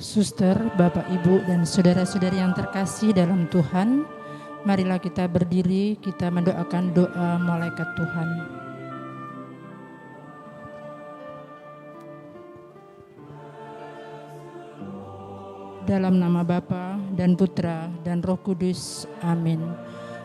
Suster, Bapak, Ibu, dan saudara-saudari yang terkasih dalam Tuhan, marilah kita berdiri, kita mendoakan doa malaikat Tuhan. Dalam nama Bapa dan Putra dan Roh Kudus, amin.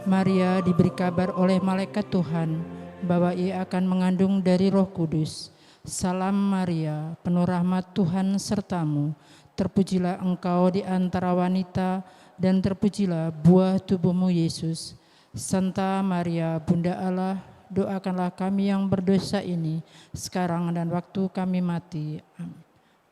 Maria diberi kabar oleh malaikat Tuhan bahwa ia akan mengandung dari Roh Kudus. Salam Maria, penuh rahmat Tuhan sertamu. Terpujilah engkau di antara wanita, dan terpujilah buah tubuhmu Yesus. Santa Maria, Bunda Allah, doakanlah kami yang berdosa ini, sekarang dan waktu kami mati. Amin.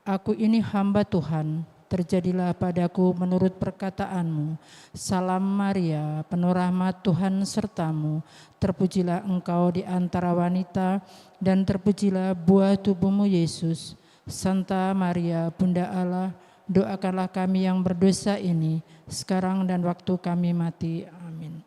Aku ini hamba Tuhan, terjadilah padaku menurut perkataanmu. Salam Maria, penuh rahmat Tuhan sertamu. Terpujilah engkau di antara wanita, dan terpujilah buah tubuhmu Yesus. Santa Maria, Bunda Allah, doakanlah kami yang berdosa ini, sekarang dan waktu kami mati. Amin.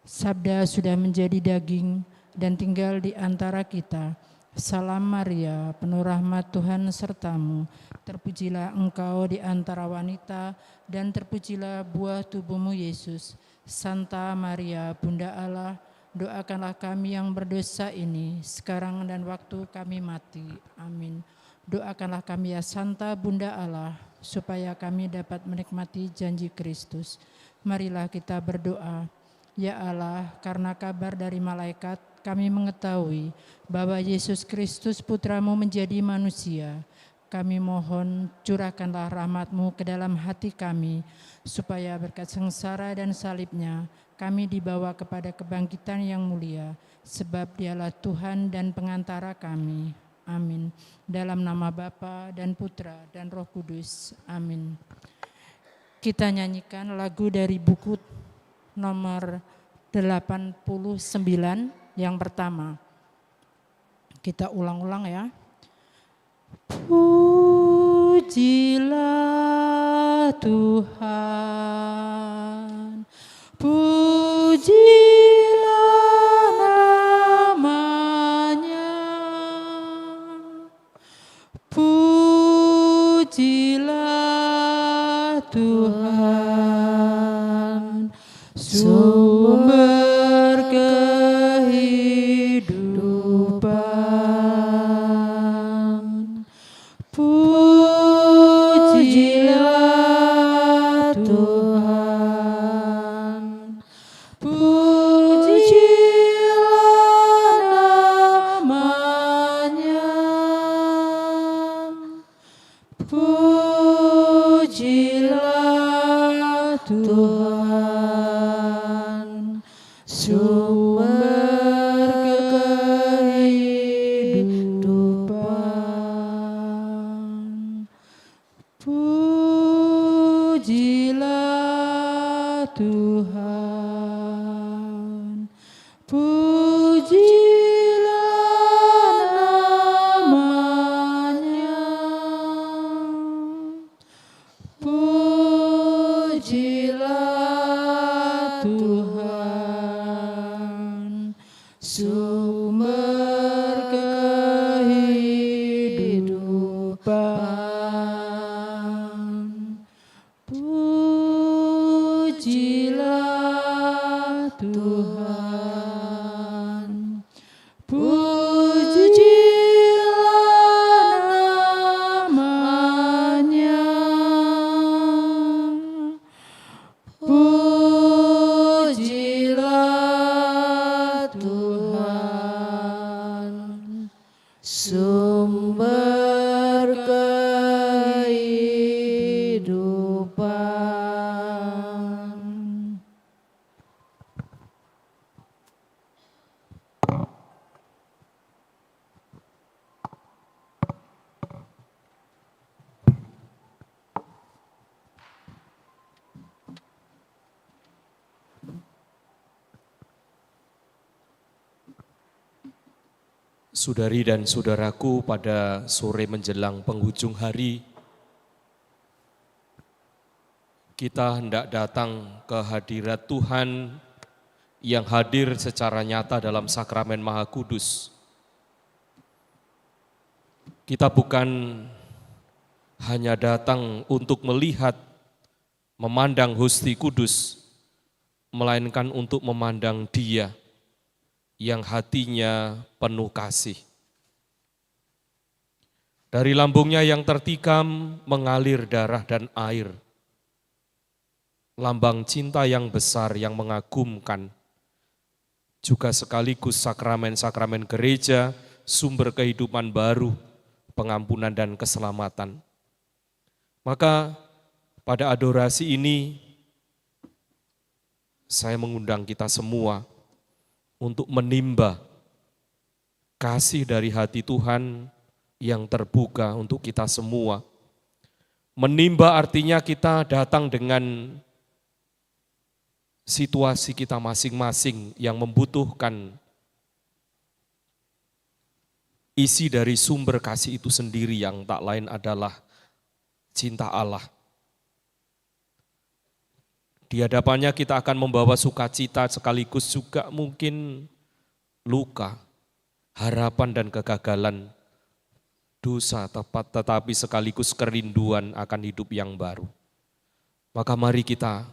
Sabda sudah menjadi daging dan tinggal di antara kita. Salam Maria, penuh rahmat Tuhan sertamu. Terpujilah engkau di antara wanita, dan terpujilah buah tubuhmu Yesus. Santa Maria, Bunda Allah, doakanlah kami yang berdosa ini, sekarang dan waktu kami mati. Amin. Doakanlah kami ya Santa Bunda Allah, supaya kami dapat menikmati janji Kristus. Marilah kita berdoa. Ya Allah, karena kabar dari malaikat, kami mengetahui bahwa Yesus Kristus Putramu menjadi manusia. Kami mohon curahkanlah rahmat-Mu ke dalam hati kami, supaya berkat sengsara dan salibnya, kami dibawa kepada kebangkitan yang mulia, sebab Dialah Tuhan dan pengantara kami. Amin. Dalam nama Bapa dan Putra dan Roh Kudus. Amin. Kita nyanyikan lagu dari buku nomor 89 yang pertama. Kita ulang-ulang ya. Pujilah Tuhan, pujilah namanya, pujilah Tuhan, sumber kehidupan. Pujilah Tuhan, pujilah namanya, pujilah Tuhan, sumber kehidupan. Pujilah Tuhan, pujilah namanya, pujilah Tuhan, sumber kehidupan. Pujilah Tuhan, pujilah namanya, pujilah Tuhan, sumber kehidupan. Saudari dan saudaraku, pada sore menjelang penghujung hari, kita hendak datang ke hadirat Tuhan yang hadir secara nyata dalam sakramen Maha Kudus. Kita bukan hanya datang untuk melihat, memandang Hosti Kudus, melainkan untuk memandang Dia yang hatinya penuh kasih. Dari lambungnya yang tertikam mengalir darah dan air, lambang cinta yang besar yang mengagumkan, juga sekaligus sakramen-sakramen gereja, sumber kehidupan baru, pengampunan dan keselamatan. Maka pada adorasi ini, saya mengundang kita semua untuk menimba kasih dari hati Tuhan yang terbuka untuk kita semua. Menimba artinya kita datang dengan situasi kita masing-masing yang membutuhkan isi dari sumber kasih itu sendiri yang tak lain adalah cinta Allah. Di hadapannya kita akan membawa sukacita sekaligus juga mungkin luka, harapan dan kegagalan, dosa tetapi sekaligus kerinduan akan hidup yang baru. Maka mari kita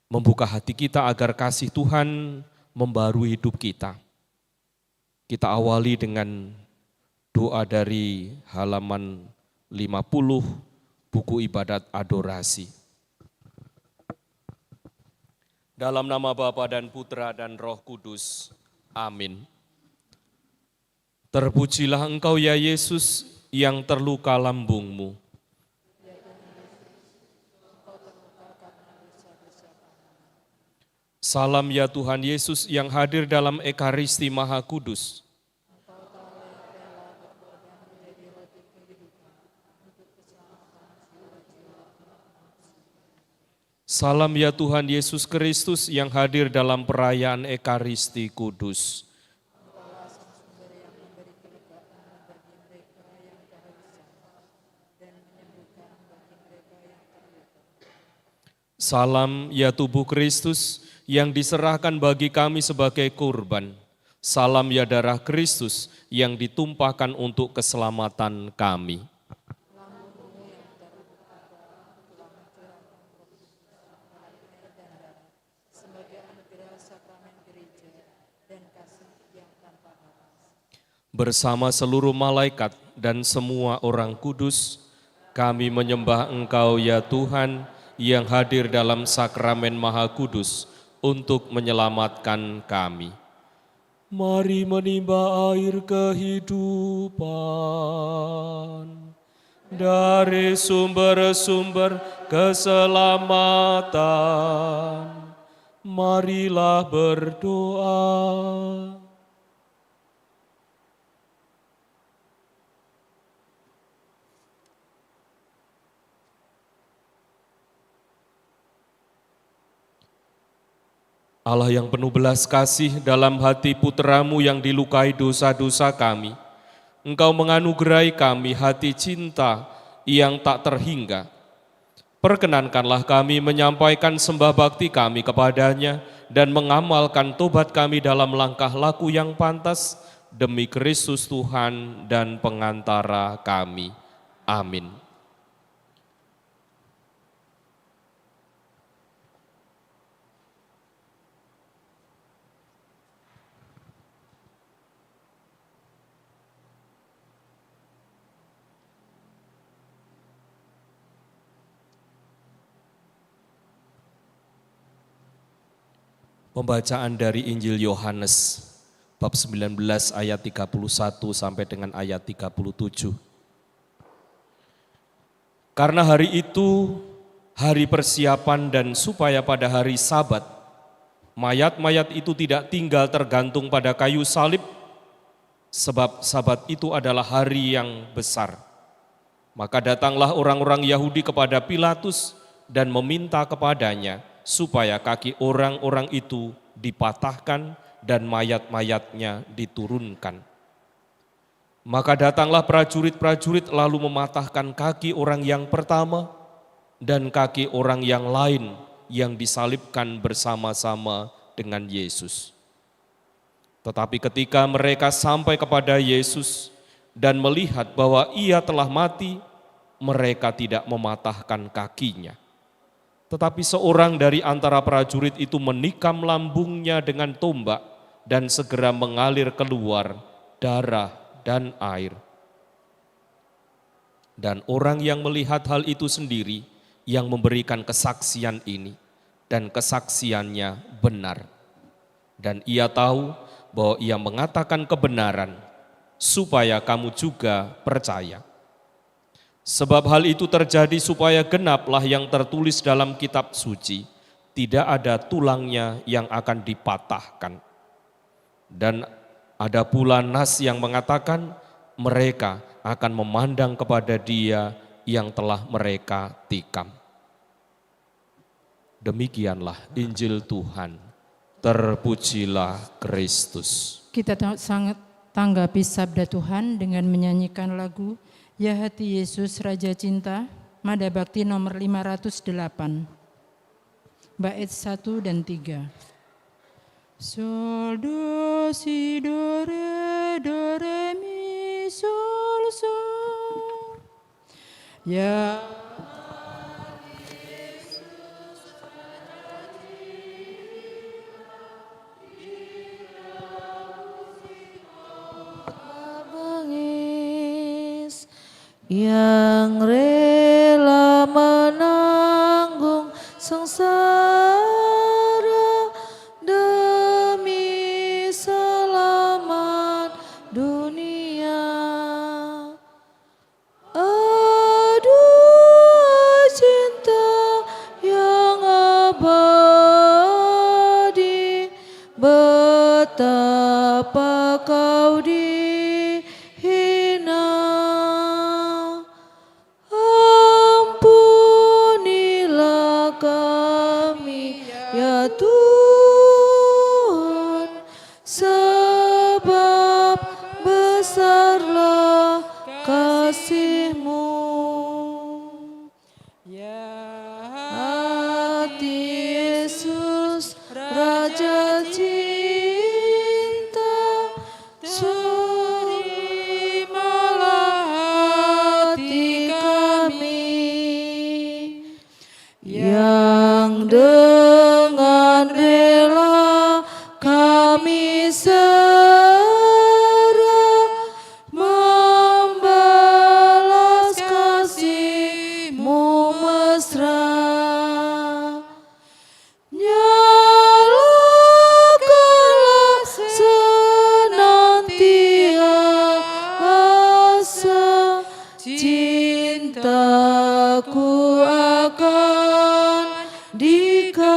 membuka hati kita agar kasih Tuhan membarui hidup kita. Kita awali dengan doa dari halaman 50 buku ibadat adorasi. Dalam nama Bapa dan Putra dan Roh Kudus. Amin. Terpujilah Engkau ya Yesus yang terluka lambungmu. Salam ya Tuhan Yesus yang hadir dalam Ekaristi Maha Kudus. Salam ya Tuhan Yesus Kristus yang hadir dalam perayaan Ekaristi Kudus. Salam ya tubuh Kristus yang diserahkan bagi kami sebagai kurban. Salam ya darah Kristus yang ditumpahkan untuk keselamatan kami. Bersama seluruh malaikat dan semua orang kudus, kami menyembah Engkau ya Tuhan yang hadir dalam sakramen Maha Kudus untuk menyelamatkan kami. Mari menimba air kehidupan dari sumber-sumber keselamatan. Marilah berdoa. Allah yang penuh belas kasih dalam hati putra-Mu yang dilukai dosa-dosa kami, Engkau menganugerahi kami hati cinta yang tak terhingga. Perkenankanlah kami menyampaikan sembah bakti kami kepadanya dan mengamalkan tobat kami dalam langkah laku yang pantas demi Kristus Tuhan dan pengantara kami. Amin. Pembacaan dari Injil Yohanes, bab 19 ayat 31 sampai dengan ayat 37. Karena hari itu, hari persiapan dan supaya pada hari Sabat, mayat-mayat itu tidak tinggal tergantung pada kayu salib, sebab Sabat itu adalah hari yang besar. Maka datanglah orang-orang Yahudi kepada Pilatus dan meminta kepadanya, supaya kaki orang-orang itu dipatahkan dan mayat-mayatnya diturunkan. Maka datanglah prajurit-prajurit lalu mematahkan kaki orang yang pertama dan kaki orang yang lain yang disalibkan bersama-sama dengan Yesus. Tetapi ketika mereka sampai kepada Yesus dan melihat bahwa ia telah mati, mereka tidak mematahkan kakinya. Tetapi seorang dari antara prajurit itu menikam lambungnya dengan tombak dan segera mengalir keluar darah dan air. Dan orang yang melihat hal itu sendiri yang memberikan kesaksian ini, dan kesaksiannya benar. Dan ia tahu bahwa ia mengatakan kebenaran supaya kamu juga percaya. Sebab hal itu terjadi supaya genaplah yang tertulis dalam kitab suci, tidak ada tulangnya yang akan dipatahkan. Dan ada pula nas yang mengatakan mereka akan memandang kepada Dia yang telah mereka tikam. Demikianlah Injil Tuhan. Terpujilah Kristus. Kita sangat tanggapi sabda Tuhan dengan menyanyikan lagu Ya Hati Yesus Raja Cinta, Mada Bakti nomor 508, bait 1 dan 3. Sol, do, si, do, re, mi, sol, sol. Ya yang rela menanggung sengsara demi selamat dunia. Aduh cinta yang abadi, betapa kau Tuhan, sebab besarlah kasih-Mu. Ya Hati Yesus Raja Cinta, terimalah hati kami yang dengan rela kami serah membalas kasih-Mu mesra. Nyalakanlah senantiasa cintaku akan Dikau,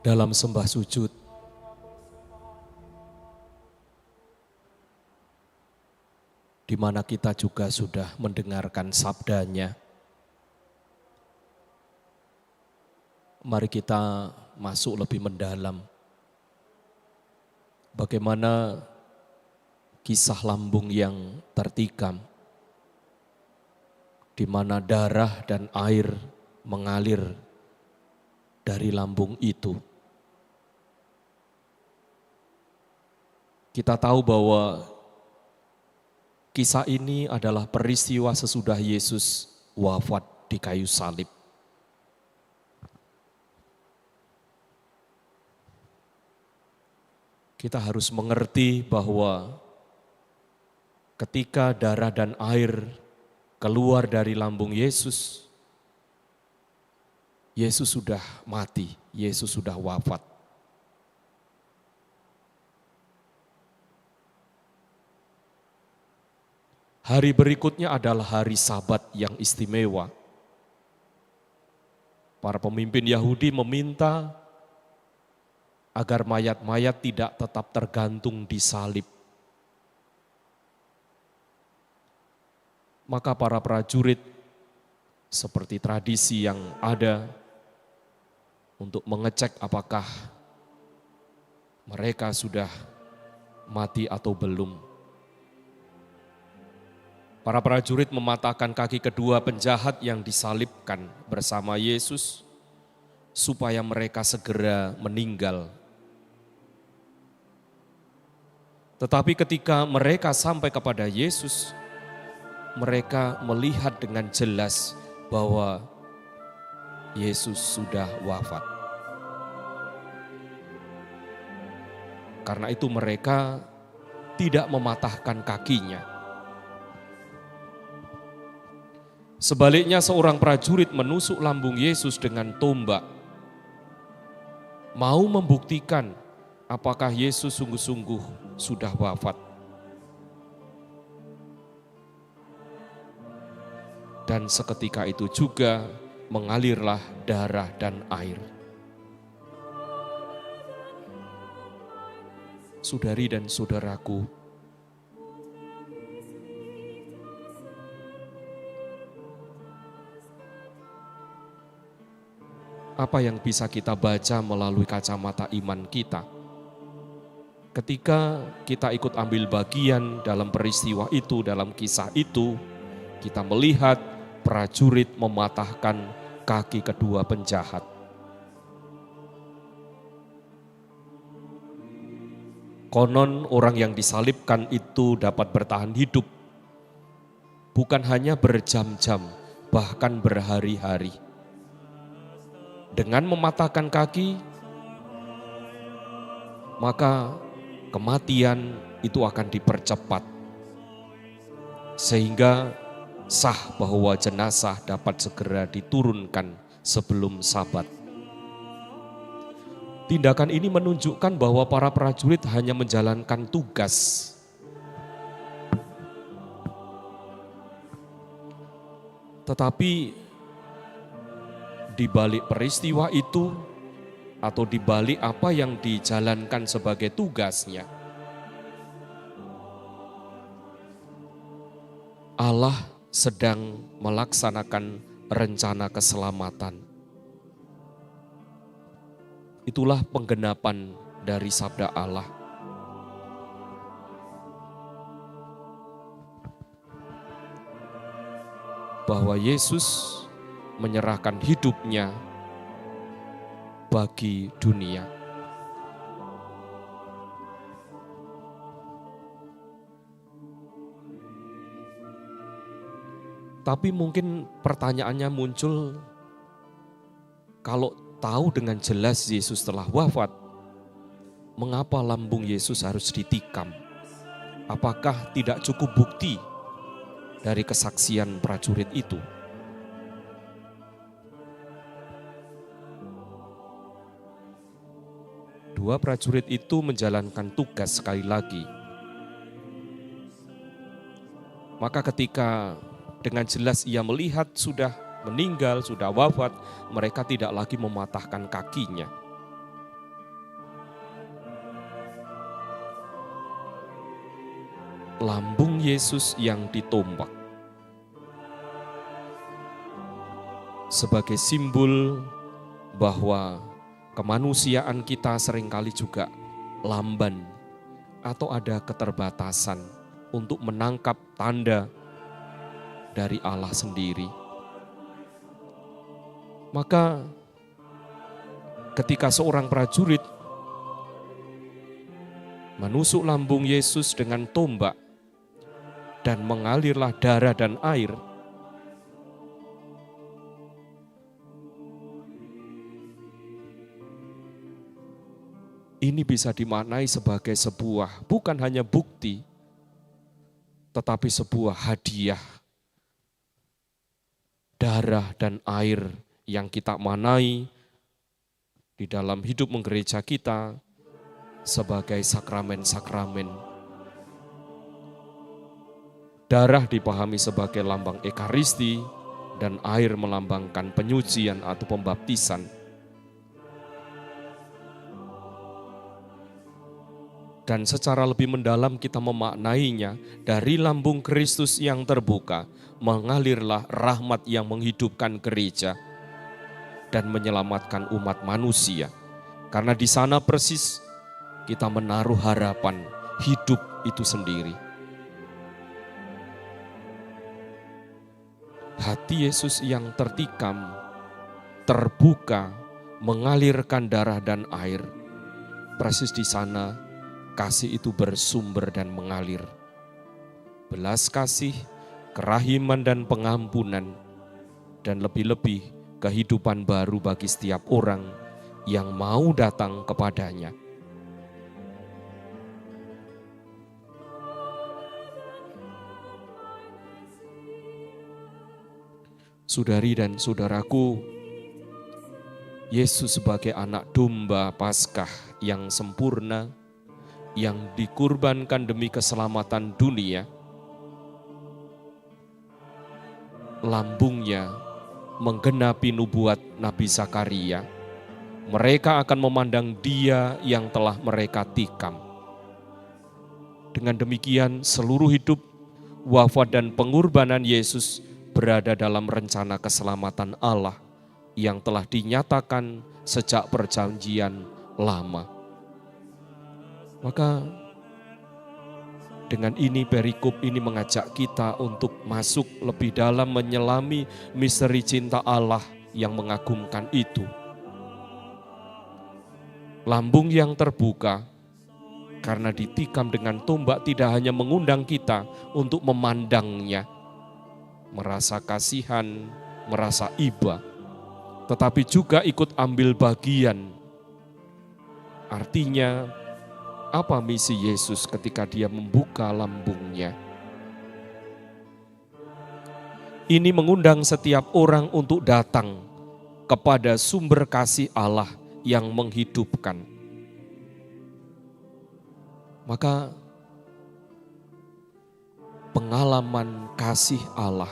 dalam sembah sujud, di mana kita juga sudah mendengarkan sabdanya. Mari kita masuk lebih mendalam. Bagaimana kisah lambung yang tertikam, di mana darah dan air mengalir dari lambung itu. Kita tahu bahwa kisah ini adalah peristiwa sesudah Yesus wafat di kayu salib. Kita harus mengerti bahwa ketika darah dan air keluar dari lambung Yesus, Yesus sudah mati, Yesus sudah wafat. Hari berikutnya adalah hari Sabat yang istimewa. Para pemimpin Yahudi meminta agar mayat-mayat tidak tetap tergantung di salib. Maka para prajurit, seperti tradisi yang ada, untuk mengecek apakah mereka sudah mati atau belum. Para prajurit mematahkan kaki kedua penjahat yang disalibkan bersama Yesus, supaya mereka segera meninggal. Tetapi ketika mereka sampai kepada Yesus, mereka melihat dengan jelas bahwa Yesus sudah wafat. Karena itu mereka tidak mematahkan kakinya. Sebaliknya seorang prajurit menusuk lambung Yesus dengan tombak, mau membuktikan apakah Yesus sungguh-sungguh sudah wafat. Dan seketika itu juga mengalirlah darah dan air. Saudari dan saudaraku, apa yang bisa kita baca melalui kacamata iman kita? Ketika kita ikut ambil bagian dalam peristiwa itu, dalam kisah itu, kita melihat prajurit mematahkan kaki kedua penjahat. Konon orang yang disalibkan itu dapat bertahan hidup, bukan hanya berjam-jam, bahkan berhari-hari. Dengan mematahkan kaki, maka kematian itu akan dipercepat, sehingga sah bahwa jenazah dapat segera diturunkan sebelum Sabat. Tindakan ini menunjukkan bahwa para prajurit hanya menjalankan tugas. Tetapi di balik peristiwa itu, atau di balik apa yang dijalankan sebagai tugasnya, Allah sedang melaksanakan rencana keselamatan. Itulah penggenapan dari sabda Allah. Bahwa Yesus menyerahkan hidupnya bagi dunia. Tapi mungkin pertanyaannya muncul, kalau tahu dengan jelas Yesus telah wafat, mengapa lambung Yesus harus ditikam? Apakah tidak cukup bukti dari kesaksian prajurit itu? Dua prajurit itu menjalankan tugas sekali lagi. Maka ketika dengan jelas ia melihat sudah meninggal, sudah wafat, mereka tidak lagi mematahkan kakinya. lambung Yesus yang ditombak sebagai simbol bahwa kemanusiaan kita seringkali juga lamban atau ada keterbatasan untuk menangkap tanda dari Allah sendiri. Maka ketika seorang prajurit menusuk lambung Yesus dengan tombak dan mengalirlah darah dan air, ini bisa dimaknai sebagai sebuah bukan hanya bukti, tetapi sebuah hadiah darah dan air yang kita manai di dalam hidup menggereja kita sebagai sakramen-sakramen. Darah dipahami sebagai lambang ekaristi dan air melambangkan penyucian atau pembaptisan. Dan secara lebih mendalam kita memaknainya, dari lambung Kristus yang terbuka mengalirlah rahmat yang menghidupkan gereja dan menyelamatkan umat manusia. Karena di sana persis kita menaruh harapan hidup itu sendiri. Hati Yesus yang tertikam, terbuka, mengalirkan darah dan air. Persis di sana kasih itu bersumber dan mengalir. Belas kasih, kerahiman dan pengampunan, dan lebih-lebih kehidupan baru bagi setiap orang yang mau datang kepadanya. Saudari dan saudaraku, Yesus sebagai anak domba Paskah yang sempurna, yang dikurbankan demi keselamatan dunia, lambungnya menggenapi nubuat Nabi Zakaria. Mereka akan memandang Dia yang telah mereka tikam. Dengan demikian seluruh hidup, wafat dan pengorbanan Yesus berada dalam rencana keselamatan Allah yang telah dinyatakan sejak perjanjian lama. Maka dengan ini perikop ini mengajak kita untuk masuk lebih dalam menyelami misteri cinta Allah yang mengagumkan itu. Lambung yang terbuka karena ditikam dengan tombak tidak hanya mengundang kita untuk memandangnya, merasa kasihan, merasa iba, tetapi juga ikut ambil bagian. Artinya, apa misi Yesus ketika Dia membuka lambungnya? Ini mengundang setiap orang untuk datang kepada sumber kasih Allah yang menghidupkan. Maka pengalaman kasih Allah,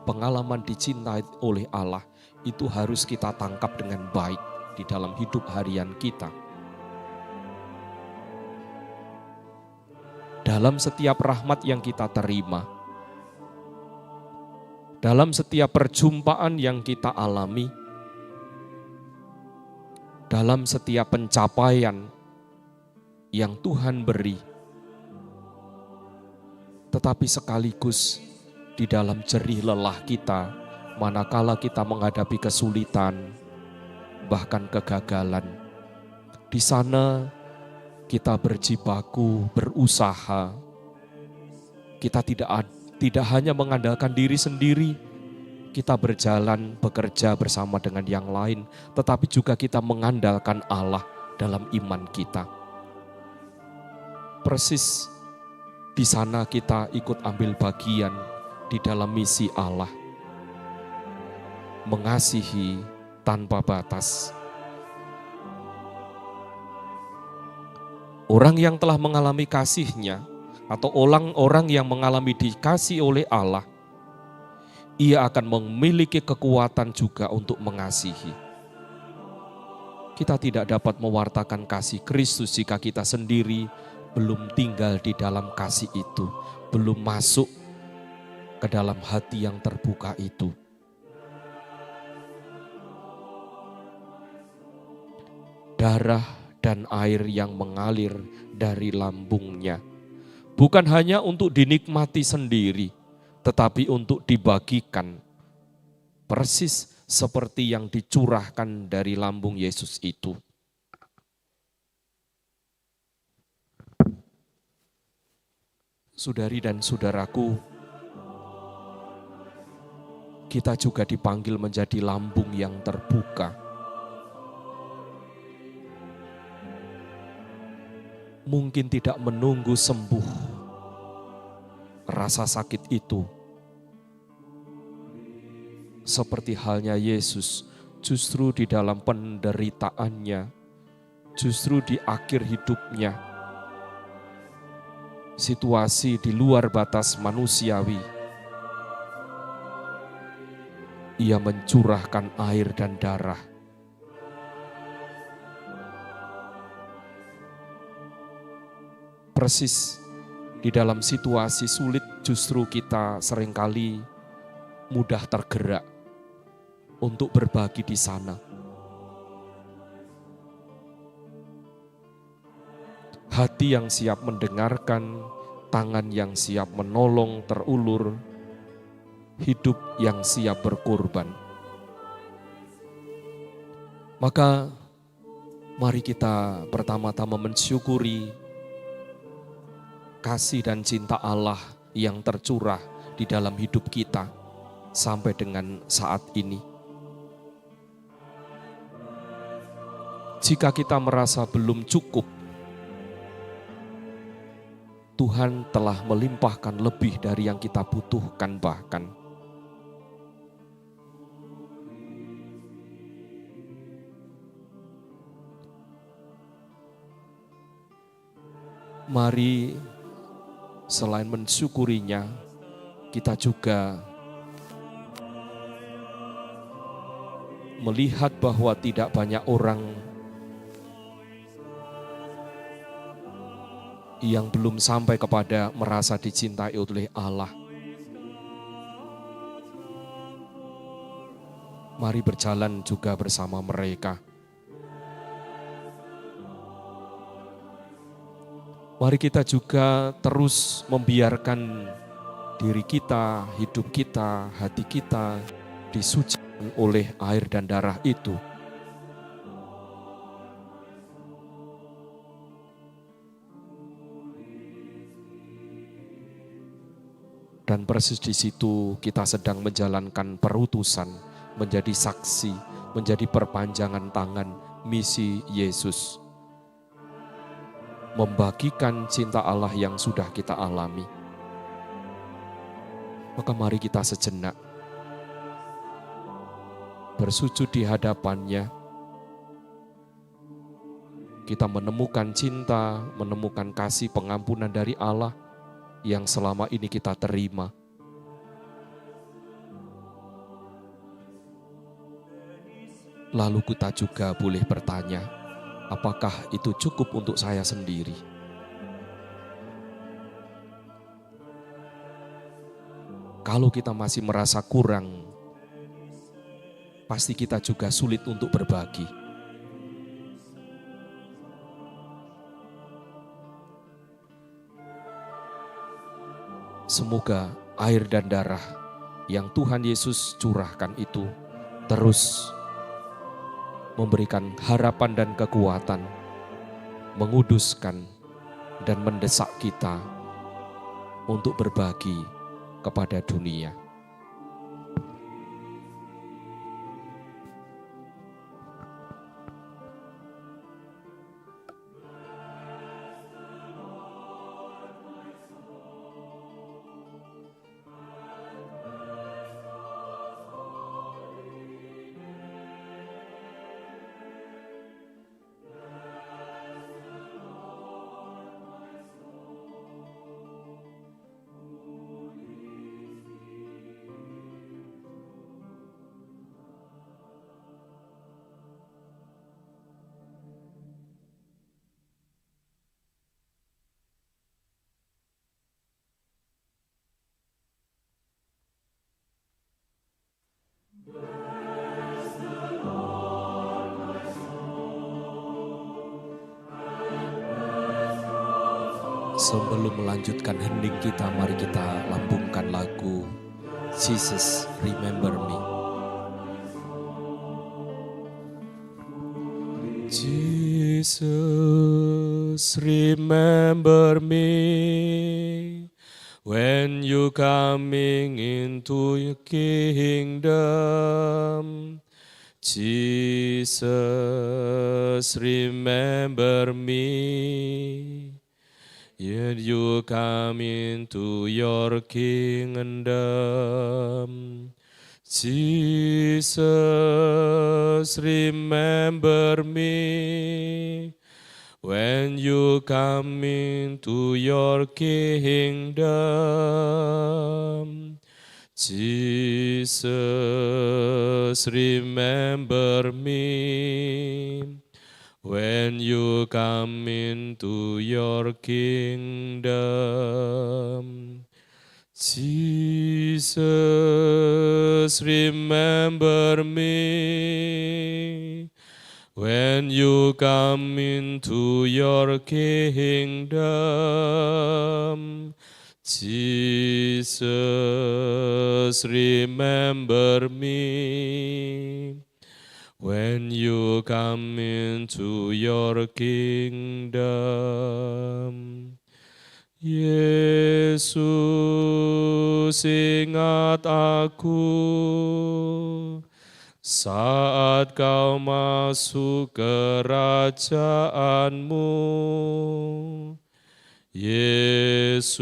pengalaman dicintai oleh Allah itu harus kita tangkap dengan baik di dalam hidup harian kita. Dalam setiap rahmat yang kita terima, dalam setiap perjumpaan yang kita alami, dalam setiap pencapaian yang Tuhan beri, tetapi sekaligus di dalam jerih lelah kita, manakala kita menghadapi kesulitan, bahkan kegagalan, di sana kita berjibaku, berusaha. Kita tidak hanya mengandalkan diri sendiri, kita berjalan, bekerja bersama dengan yang lain, tetapi juga kita mengandalkan Allah dalam iman kita. Persis di sana kita ikut ambil bagian di dalam misi Allah. Mengasihi tanpa batas. Orang yang telah mengalami kasih-Nya atau orang-orang yang mengalami dikasih oleh Allah, ia akan memiliki kekuatan juga untuk mengasihi. Kita tidak dapat mewartakan kasih Kristus jika kita sendiri belum tinggal di dalam kasih itu, belum masuk ke dalam hati yang terbuka itu. Darah dan air yang mengalir dari lambungnya bukan hanya untuk dinikmati sendiri, tetapi untuk dibagikan, persis seperti yang dicurahkan dari lambung Yesus itu. Saudari dan saudaraku, kita juga dipanggil menjadi lambung yang terbuka. Mungkin tidak menunggu sembuh rasa sakit itu. Seperti halnya Yesus, justru di dalam penderitaannya, justru di akhir hidupnya, situasi di luar batas manusiawi, Ia mencurahkan air dan darah. Persis di dalam situasi sulit justru kita seringkali mudah tergerak untuk berbagi di sana. Hati yang siap mendengarkan, tangan yang siap menolong terulur, hidup yang siap berkorban. Maka mari kita pertama-tama mensyukuri kasih dan cinta Allah yang tercurah di dalam hidup kita sampai dengan saat ini. Jika kita merasa belum cukup, Tuhan telah melimpahkan lebih dari yang kita butuhkan bahkan. Mari selain mensyukurinya, kita juga melihat bahwa tidak banyak orang yang belum sampai kepada merasa dicintai oleh Allah. Mari berjalan juga bersama mereka. Mari kita juga terus membiarkan diri kita, hidup kita, hati kita disucikan oleh air dan darah itu. Dan persis di situ kita sedang menjalankan perutusan, menjadi saksi, menjadi perpanjangan tangan misi Yesus. Membagikan cinta Allah yang sudah kita alami. Maka mari kita sejenak bersujud di hadapannya. Kita menemukan cinta, menemukan kasih pengampunan dari Allah yang selama ini kita terima. Lalu kita juga boleh bertanya, apakah itu cukup untuk saya sendiri? Kalau kita masih merasa kurang, pasti kita juga sulit untuk berbagi. Semoga air dan darah yang Tuhan Yesus curahkan itu terus memberikan harapan dan kekuatan, menguduskan dan mendesak kita untuk berbagi kepada dunia. Sebelum melanjutkan hening kita, mari kita lambungkan lagu Jesus Remember Me. Jesus, remember me when you coming into your kingdom. Jesus, remember me. Yet you come into your kingdom. Jesus, remember me when you come into your kingdom. Jesus, remember me when you come into your kingdom. Jesus, remember me when you come into your kingdom. Jesus, remember me when you come into your kingdom. Yesus, ingat aku saat kau masuk kerajaanmu. Yesus,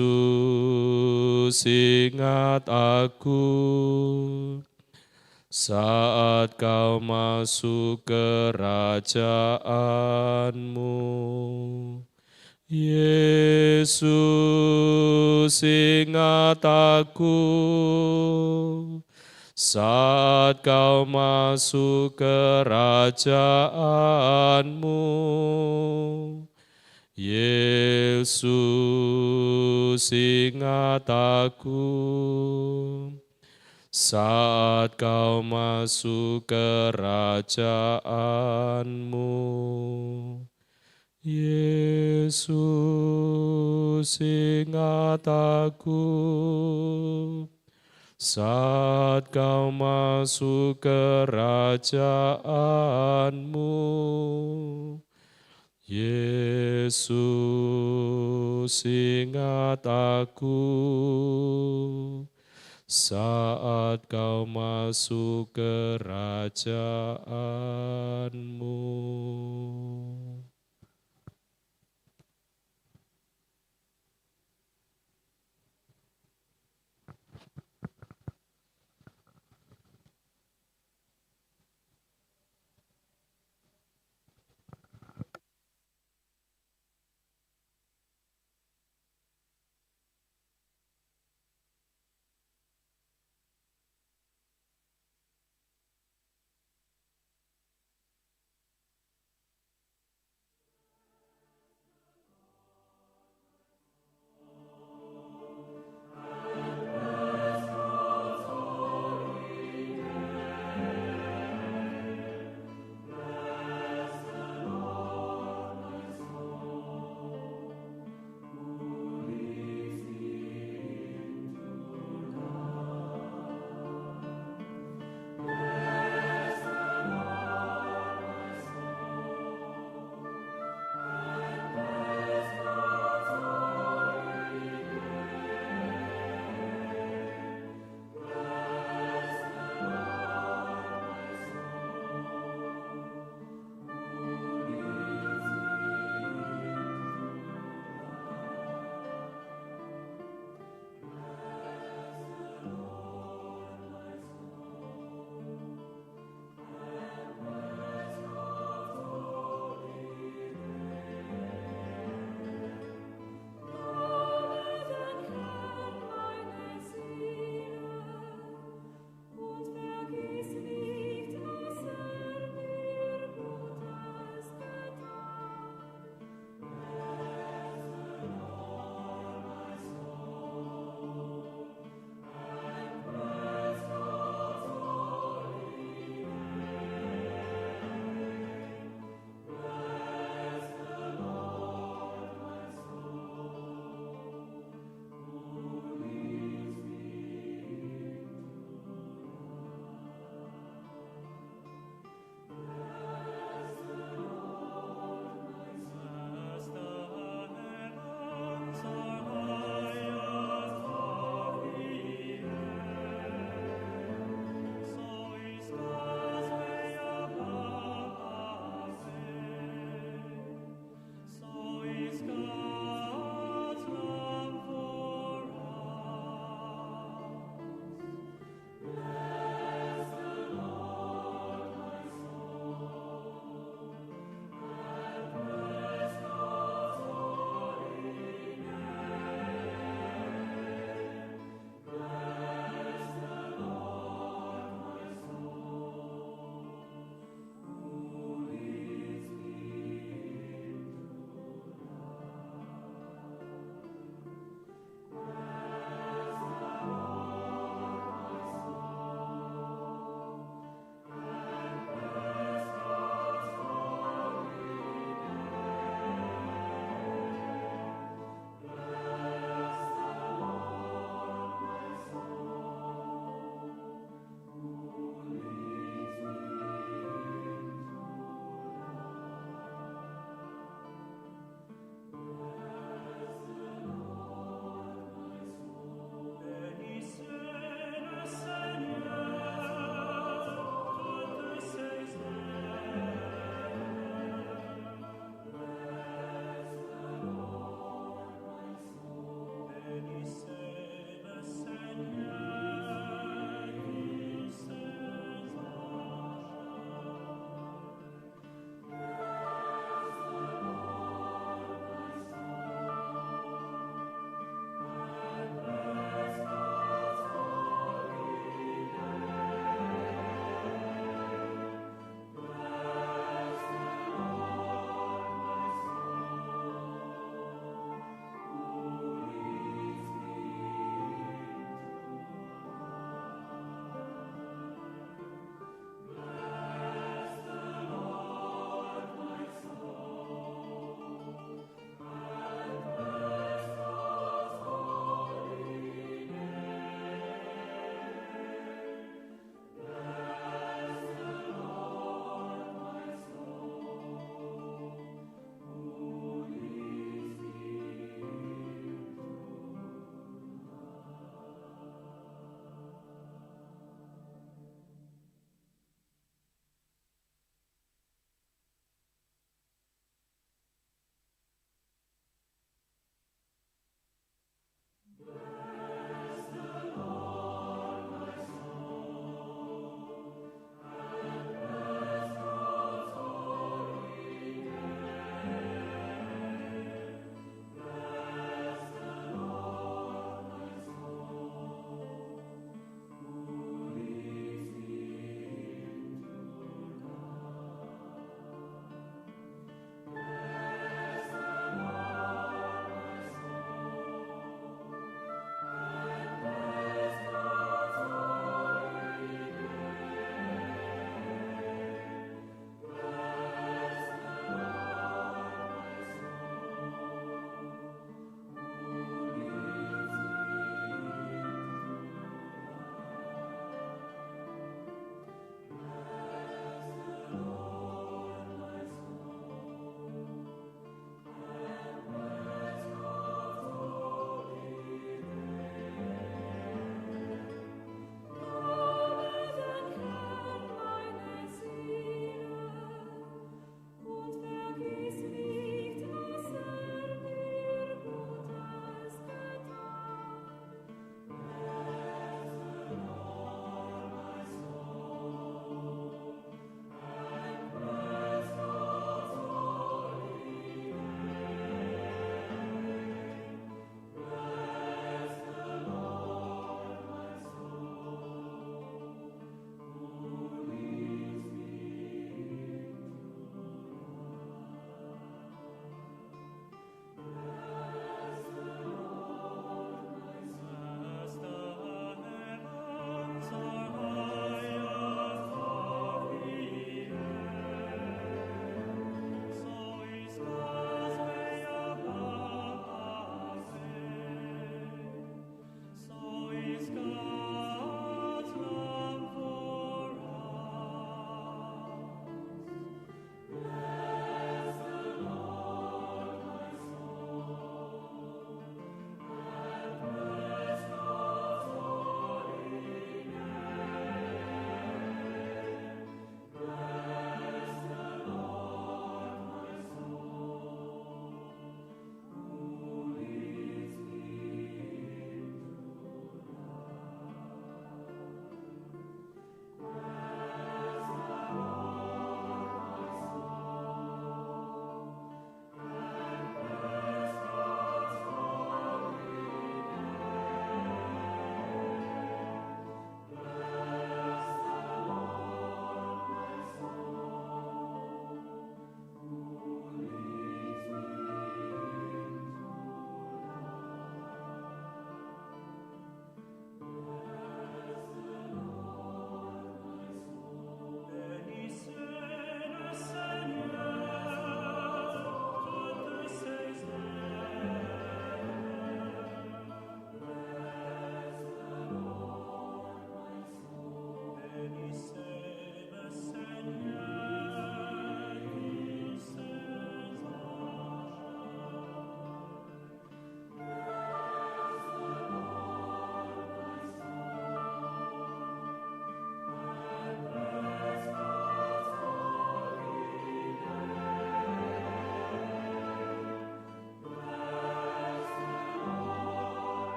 ingat aku saat kau masuk kerajaanmu. Yesus, ingat aku saat kau masuk kerajaanmu. Yesus, ingat aku saat kau masuk kerajaanmu. Yesus, ingat aku saat kau masuk kerajaanmu. Yesus, ingat aku saat kau masuk kerajaanmu.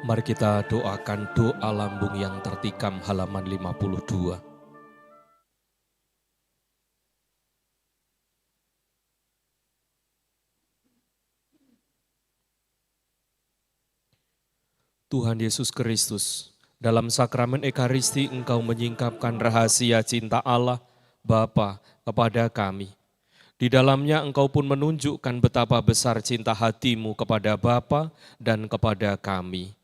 Mari kita doakan doa lambung yang tertikam halaman 52. Tuhan Yesus Kristus, dalam sakramen Ekaristi Engkau menyingkapkan rahasia cinta Allah Bapa kepada kami. Di dalamnya Engkau pun menunjukkan betapa besar cinta hati-Mu kepada Bapa dan kepada kami.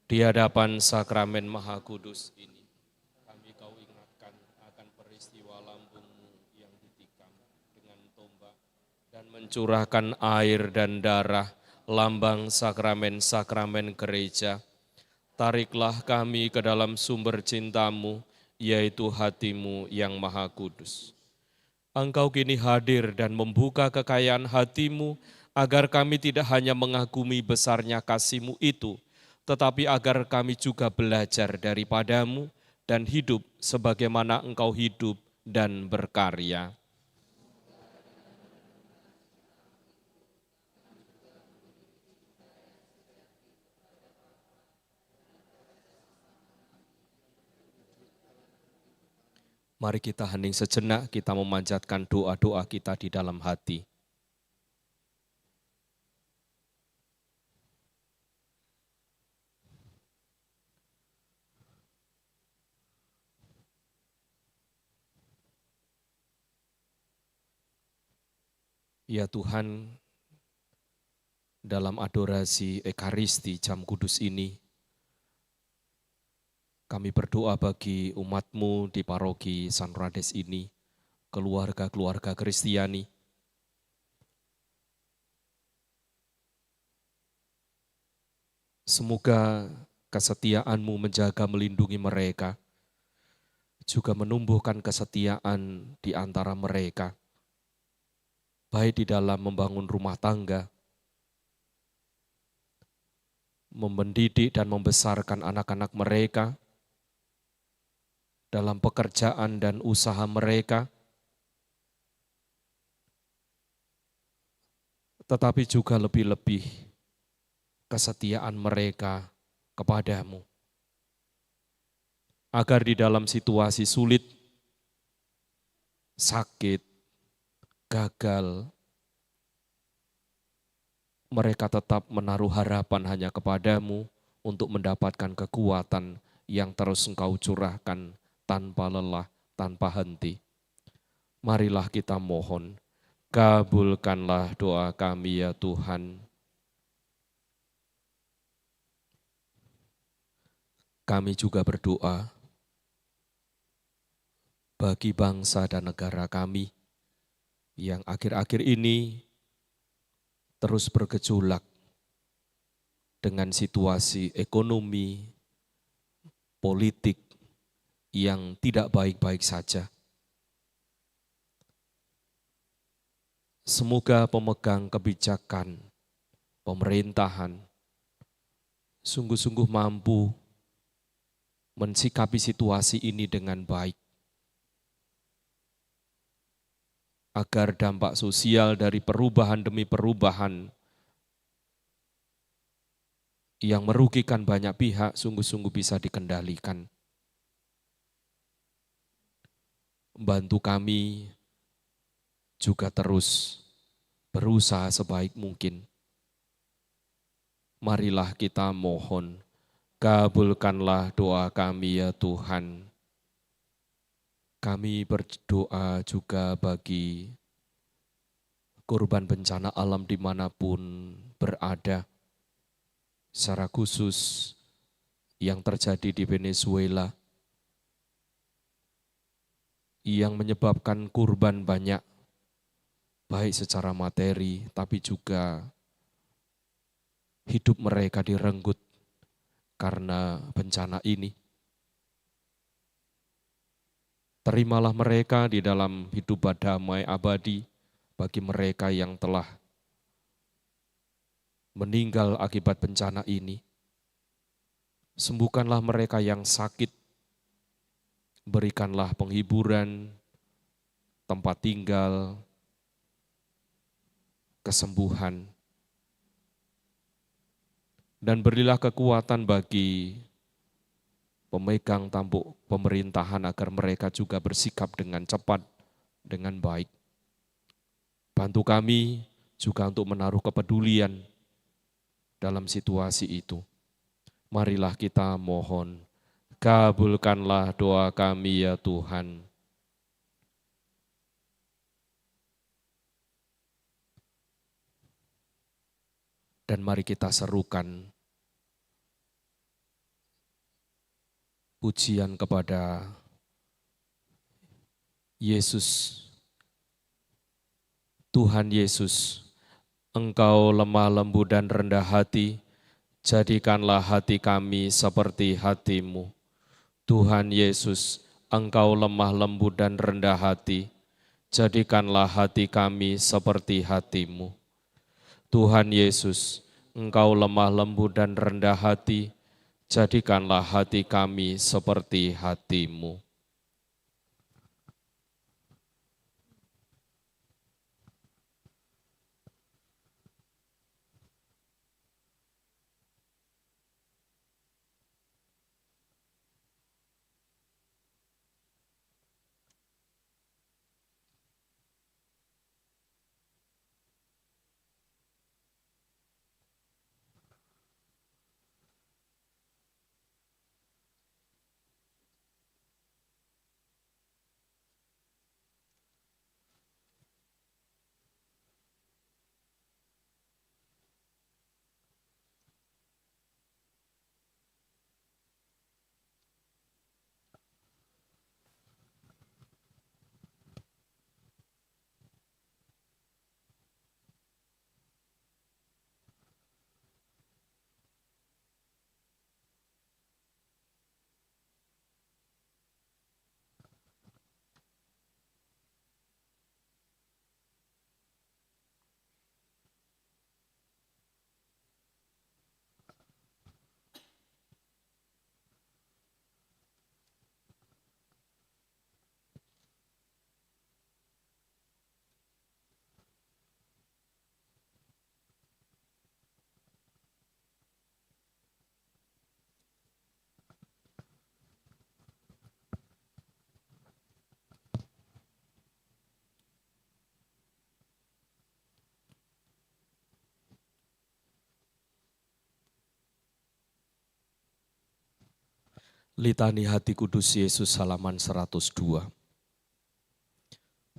Di hadapan sakramen Maha Kudus ini, kami Kau ingatkan akan peristiwa lambung-Mu yang ditikam dengan tombak dan mencurahkan air dan darah, lambang sakramen-sakramen gereja. Tariklah kami ke dalam sumber cinta-Mu, yaitu hati-Mu yang Maha Kudus. Engkau kini hadir dan membuka kekayaan hati-Mu, agar kami tidak hanya mengagumi besarnya kasih-Mu itu, tetapi agar kami juga belajar daripada-Mu dan hidup sebagaimana Engkau hidup dan berkarya. Mari kita hening sejenak, kita memanjatkan doa-doa kita di dalam hati. Ya Tuhan, dalam adorasi Ekaristi jam kudus ini, kami berdoa bagi umat-Mu di paroki San Rades ini, keluarga-keluarga Kristiani. Semoga kesetiaan-Mu menjaga melindungi mereka, juga menumbuhkan kesetiaan di antara mereka, baik di dalam membangun rumah tangga, mendidik dan membesarkan anak-anak mereka, dalam pekerjaan dan usaha mereka, tetapi juga lebih-lebih kesetiaan mereka kepada-Mu. Agar di dalam situasi sulit, sakit, gagal, mereka tetap menaruh harapan hanya kepada-Mu untuk mendapatkan kekuatan yang terus Engkau curahkan tanpa lelah, tanpa henti. Marilah kita mohon, kabulkanlah doa kami ya Tuhan. Kami juga berdoa bagi bangsa dan negara kami yang akhir-akhir ini terus bergejolak dengan situasi ekonomi, politik yang tidak baik-baik saja. Semoga pemegang kebijakan pemerintahan sungguh-sungguh mampu mensikapi situasi ini dengan baik, agar dampak sosial dari perubahan demi perubahan yang merugikan banyak pihak sungguh-sungguh bisa dikendalikan. Bantu kami juga terus berusaha sebaik mungkin. Marilah kita mohon, kabulkanlah doa kami ya Tuhan. Kami berdoa juga bagi korban bencana alam dimanapun berada, secara khusus yang terjadi di Venezuela, yang menyebabkan korban banyak, baik secara materi, tapi juga hidup mereka direnggut karena bencana ini. Terimalah mereka di dalam hidup damai abadi bagi mereka yang telah meninggal akibat bencana ini. Sembuhkanlah mereka yang sakit, berikanlah penghiburan, tempat tinggal, kesembuhan. Dan berilah kekuatan bagi pemegang tampuk pemerintahan agar mereka juga bersikap dengan cepat, dengan baik. Bantu kami juga untuk menaruh kepedulian dalam situasi itu. Marilah kita mohon, kabulkanlah doa kami ya Tuhan. Dan mari kita serukan pujian kepada Yesus. Tuhan Yesus, Engkau lemah lembut dan rendah hati, jadikanlah hati kami seperti hati-Mu. Tuhan Yesus, Engkau lemah lembut dan rendah hati, jadikanlah hati kami seperti hati-Mu. Tuhan Yesus, Engkau lemah lembut dan rendah hati, jadikanlah hati kami seperti hati-Mu. Litani Hati Kudus Yesus halaman 102.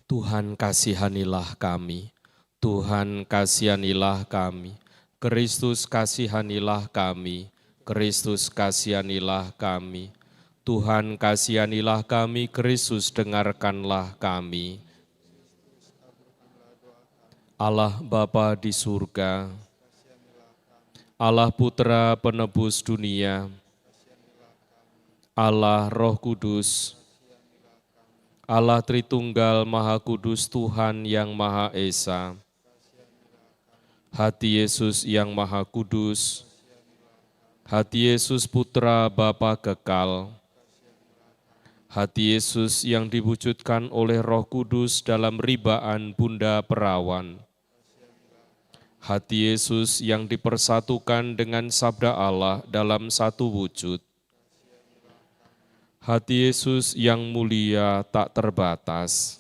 Tuhan kasihanilah kami, Tuhan kasihanilah kami, Kristus kasihanilah kami, Kristus kasihanilah kami, Tuhan kasihanilah kami, Kristus dengarkanlah kami. Allah Bapa di surga, Allah Putra penebus dunia, Allah Roh Kudus, Allah Tritunggal Maha Kudus Tuhan yang Maha Esa, hati Yesus yang Maha Kudus, hati Yesus Putra Bapa Kekal, hati Yesus yang diwujudkan oleh Roh Kudus dalam ribaan Bunda Perawan, hati Yesus yang dipersatukan dengan Sabda Allah dalam satu wujud, hati Yesus yang mulia tak terbatas,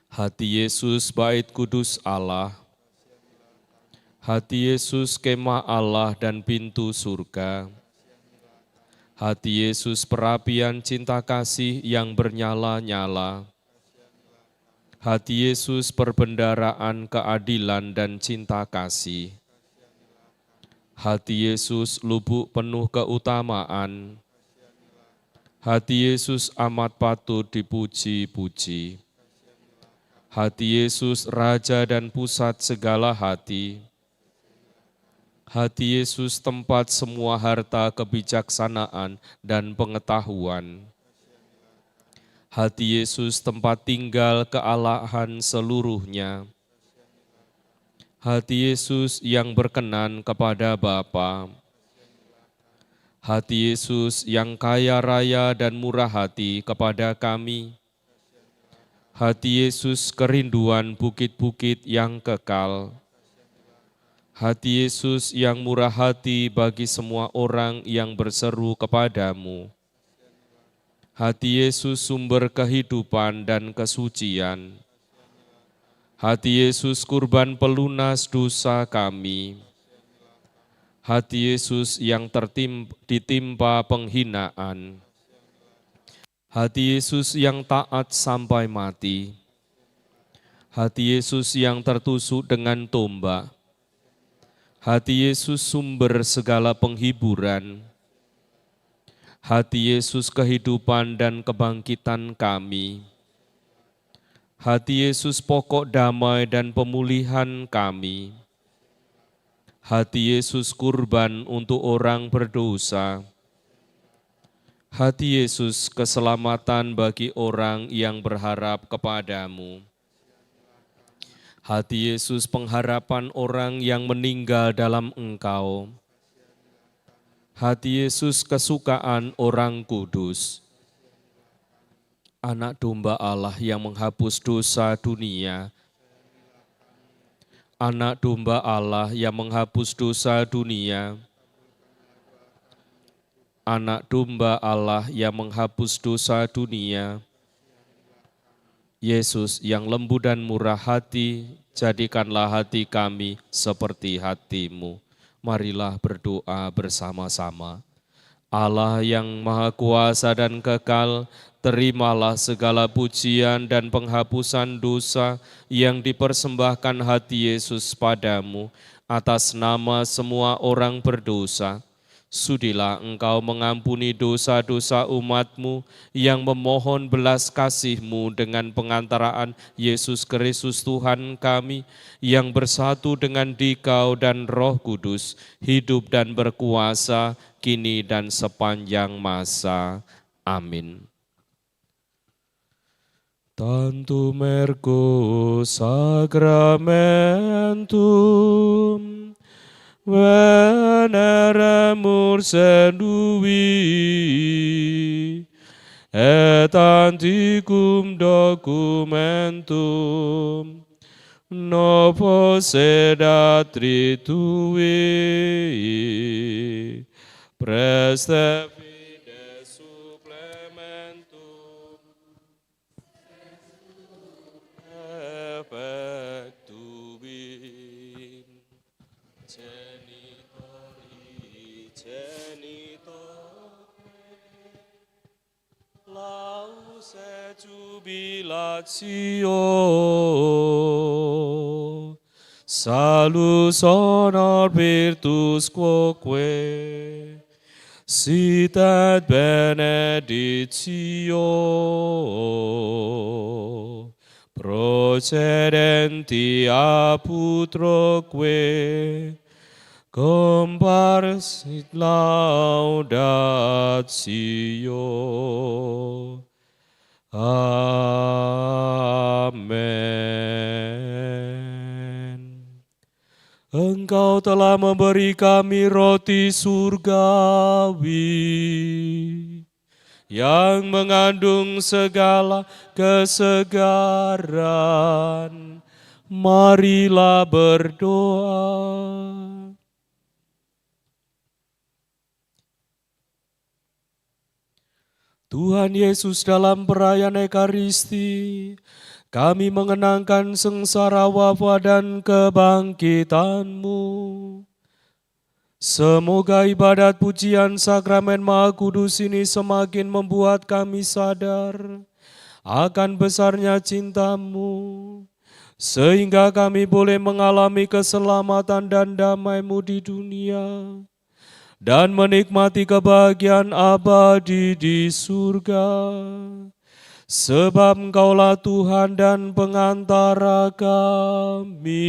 hati Yesus bait kudus Allah, hati Yesus kemah Allah dan pintu surga, hati Yesus perapian cinta kasih yang bernyala-nyala, hati Yesus perbendaraan keadilan dan cinta kasih, hati Yesus lubuk penuh keutamaan, hati Yesus amat patut dipuji-puji. Hati Yesus Raja dan pusat segala hati. Hati Yesus tempat semua harta kebijaksanaan dan pengetahuan. Hati Yesus tempat tinggal kealahan seluruhnya. Hati Yesus yang berkenan kepada Bapa. Hati Yesus yang kaya raya dan murah hati kepada kami. Hati Yesus kerinduan bukit-bukit yang kekal. Hati Yesus yang murah hati bagi semua orang yang berseru kepadamu. Hati Yesus sumber kehidupan dan kesucian. Hati Yesus kurban pelunas dosa kami. Hati Yesus yang ditimpa penghinaan. Hati Yesus yang taat sampai mati. Hati Yesus yang tertusuk dengan tombak. Hati Yesus sumber segala penghiburan. Hati Yesus kehidupan dan kebangkitan kami. Hati Yesus pokok damai dan pemulihan kami. Hati Yesus kurban untuk orang berdosa. Hati Yesus keselamatan bagi orang yang berharap kepadamu. Hati Yesus pengharapan orang yang meninggal dalam Engkau. Hati Yesus kesukaan orang kudus. Anak domba Allah yang menghapus dosa dunia. Anak domba Allah yang menghapus dosa dunia. Anak domba Allah yang menghapus dosa dunia. Yesus yang lembut dan murah hati, jadikanlah hati kami seperti hati-Mu. Marilah berdoa bersama-sama. Allah yang Maha Kuasa dan Kekal, terimalah segala pujian dan penghapusan dosa yang dipersembahkan hati Yesus padamu atas nama semua orang berdosa. Sudilah Engkau mengampuni dosa-dosa umat-Mu yang memohon belas kasih-Mu dengan pengantaraan Yesus Kristus Tuhan kami yang bersatu dengan Dikau dan Roh Kudus, hidup dan berkuasa kini dan sepanjang masa. Amin. Tantum ergo sacramentum veneremur sedui et antiquum documentum novo sedat tritui preste fide supplementum effectuim laus et jubilatio salus honor virtus quoque sit et benedictio procedenti apud troque comparsit laudatio. Amin. Engkau telah memberi kami roti surgawi yang mengandung segala kesegaran. Marilah berdoa. Tuhan Yesus, dalam perayaan Ekaristi, kami mengenangkan sengsara wafat dan kebangkitan-Mu. Semoga ibadat pujian sakramen Maha Kudus ini semakin membuat kami sadar akan besarnya cinta-Mu, sehingga kami boleh mengalami keselamatan dan damai-Mu di dunia, dan menikmati kebahagiaan abadi di surga. Sebab Engkaulah Tuhan dan pengantara kami.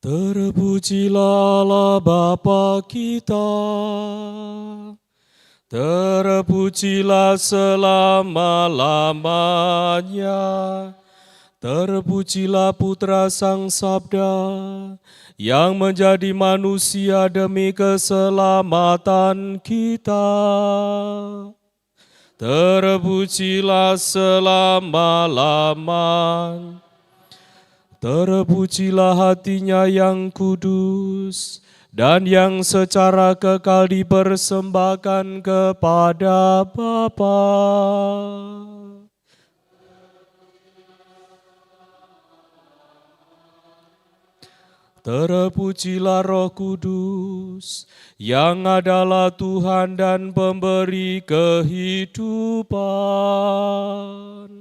Terpujilah Allah Bapa kita, terpujilah selama-lamanya, terpujilah Putra Sang Sabda, yang menjadi manusia demi keselamatan kita. Terpujilah selama-lamanya. Terpujilah hatinya yang kudus dan yang secara kekal dipersembahkan kepada Bapa. Terpujilah Roh Kudus yang adalah Tuhan dan pemberi kehidupan.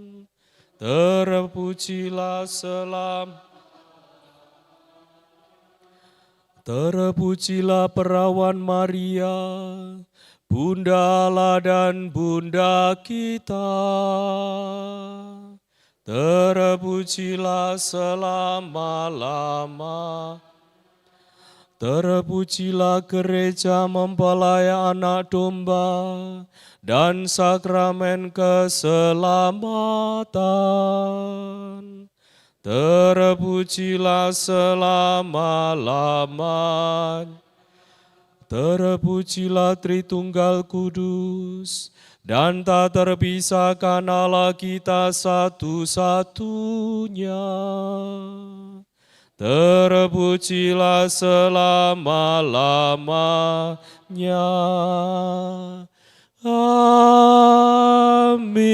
Terpujilah Terpujilah perawan Maria, Bunda Allah dan Bunda kita. Terpujilah selama-lama. Terpujilah gereja mempelai anak domba dan sakramen keselamatan. Terpujilah selama-lamanya. Terpujilah Tritunggal Kudus dan tak terpisahkan Allah kita satu-satunya. Terpujilah selama-lamanya. Amin.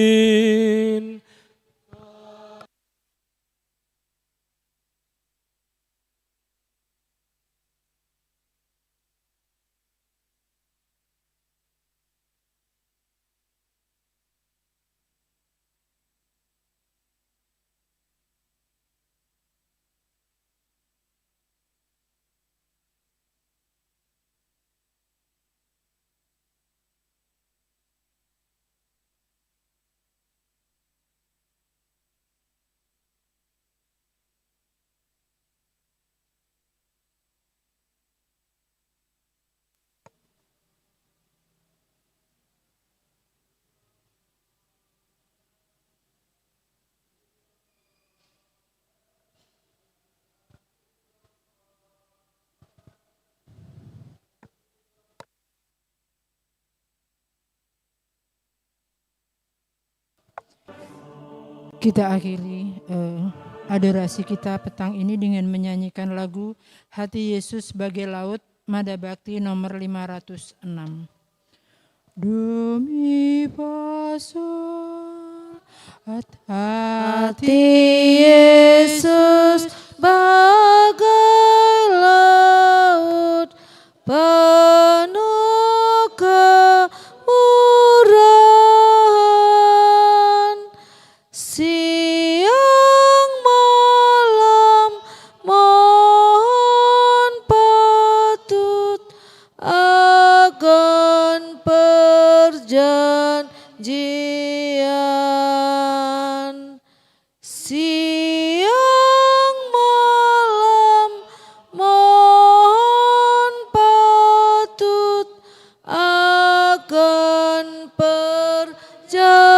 Kita akhiri adorasi kita petang ini dengan menyanyikan lagu Hati Yesus Bagai Laut, Mada Bakti nomor 506. Demi pasur hati Yesus bagai laut penuh kemurahan, siang malam mohon patut akan perjanjian. Siang malam mohon patut akan perjanjian.